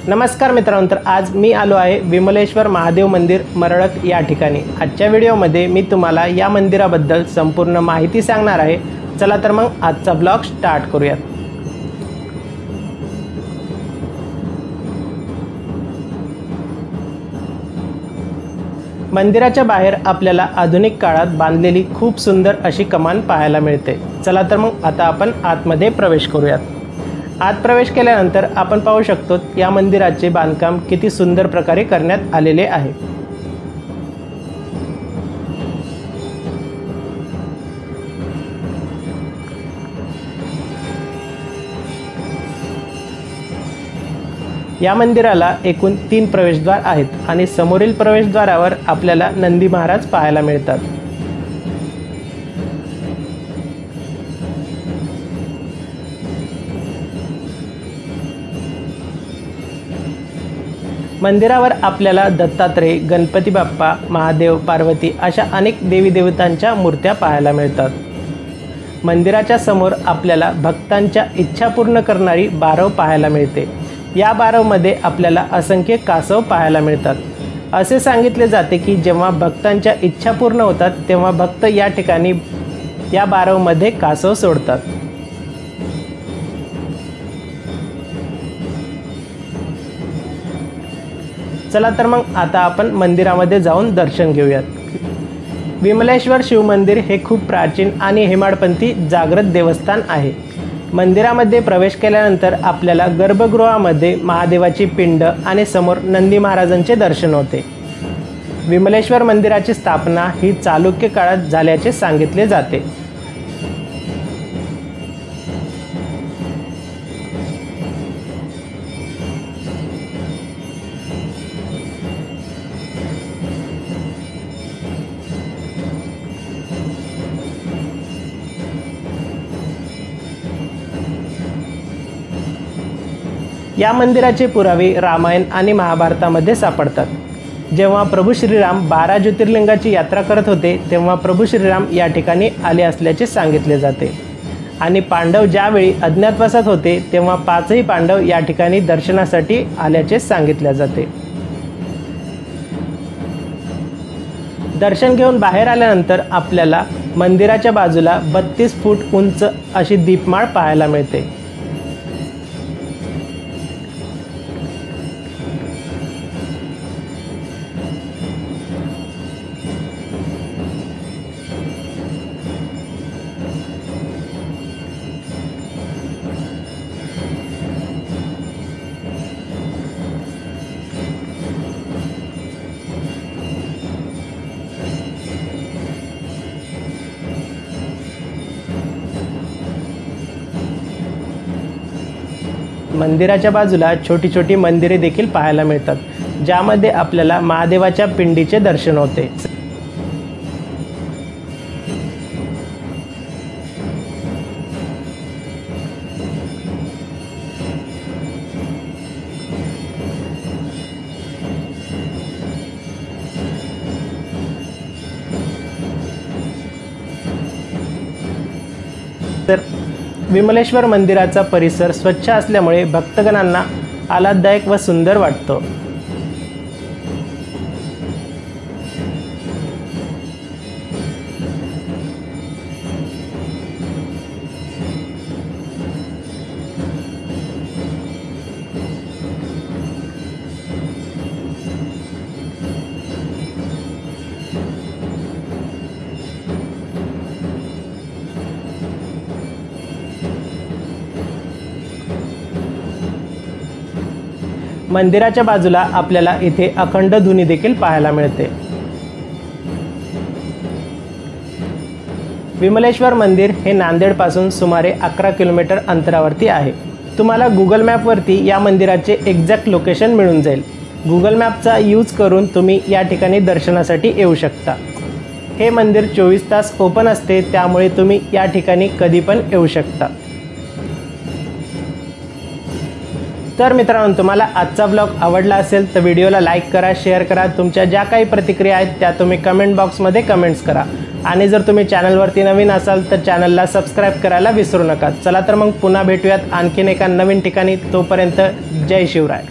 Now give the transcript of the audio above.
नमस्कार मित्रांनो, तर आज मी आलो आहे विमलेश्वर महादेव मंदिर मरळक या ठिकाणी। आजच्या व्हिडिओमध्ये मी तुम्हाला या मंदिराबद्दल संपूर्ण माहिती सांगणार आहे। चला तर मग आजचा ब्लॉग स्टार्ट करूयात। मंदिराच्या बाहेर आपल्याला आधुनिक काळात बांधलेली खूप सुंदर अशी कमान पाहायला मिळते। चला तर मग आता आपण आतमध्ये प्रवेश करूयात। आत प्रवेश केल्यानंतर आपण पाहू शकतो या मंदिराचे बांधकाम किती सुंदर प्रकारे करण्यात आलेले आहे। या मंदिराला एकूण 3 प्रवेशद्वार आहेत आणि समोरील प्रवेशद्वारावर आपल्याला नंदी महाराज पाहायला मिळतात। मंदिरावर आपल्याला दत्तात्रय, गणपती बाप्पा, महादेव, पार्वती अशा अनेक देवी देवतांच्या मूर्त्या पाहायला मिळतात। मंदिराच्या समोर आपल्याला भक्तांच्या इच्छा पूर्ण करणारी बारव पाहायला मिळते। या बारवमध्ये आपल्याला असंख्य कासव पाहायला मिळतात। असे सांगितले जाते की जेव्हा भक्तांच्या इच्छा पूर्ण होतात तेव्हा भक्त या ठिकाणी या बारवमध्ये कासव सोडतात। चला तर मग आता आपण मंदिरामध्ये जाऊन दर्शन घेऊयात। विमलेश्वर शिव मंदिर हे खूप प्राचीन आणि हेमाडपंथी जागृत देवस्थान आहे। मंदिरामध्ये प्रवेश केल्यानंतर आपल्याला गर्भगृहामध्ये महादेवाची पिंड आणि समोर नंदी महाराजांचे दर्शन होते। विमलेश्वर मंदिराची स्थापना ही चालुक्य काळात झाल्याचे सांगितले जाते। या मंदिराचे पुरावे रामायण आणि महाभारतामध्ये सापडतात। जेव्हा प्रभू श्रीराम 12 ज्योतिर्लिंगाची यात्रा करत होते तेव्हा प्रभू श्रीराम या ठिकाणी आले असल्याचे सांगितले जाते आणि पांडव ज्यावेळी अज्ञातवासात होते तेव्हा 5ही पांडव या ठिकाणी दर्शनासाठी आल्याचे सांगितले जाते। दर्शन घेऊन बाहेर आल्यानंतर आपल्याला मंदिराच्या बाजूला 32 फूट उंच अशी दीपमाळ पाहायला मिळते। मंदिराच्या बाजूला छोटी छोटी मंदिरे देखील पाहायला मिळतात, ज्यामध्ये आपल्याला महादेवाच्या पिंडीचे दर्शन होते। तर विमलेश्वर मंदिराचा परिसर स्वच्छ असल्यामुळे भक्तगणांना आल्हाददायक व सुंदर वाटतो। मंदिराच्या बाजूला आपल्याला इथे अखंड धुनी देखील पाहायला मिळते। विमलेश्वर मंदिर हे नांदेडपासून सुमारे 11 किलोमीटर अंतरावरती आहे। तुम्हाला गुगल मॅपवरती या मंदिराचे एक्झॅक्ट लोकेशन मिळून जाईल। गुगल मॅपचा यूज करून तुम्ही या ठिकाणी दर्शनासाठी येऊ शकता। हे मंदिर 24 तास ओपन असते, त्यामुळे तुम्ही या ठिकाणी कधी पण येऊ शकता। तर मित्रांनो, तुम्हाला आजचा ब्लॉग आवडला असेल तर व्हिडिओला लाईक करा, शेअर करा। तुमच्या ज्या काही प्रतिक्रिया आहेत त्या तुम्ही कमेंट बॉक्समध्ये कमेंट्स करा आणि जर तुम्ही चॅनलवरती नवीन असाल तर चॅनलला सबस्क्राइब करायला विसरू नका। चला तर मग पुन्हा भेटूयात आणखीन एका नवीन ठिकाणी। तोपर्यंत जय शिवराय।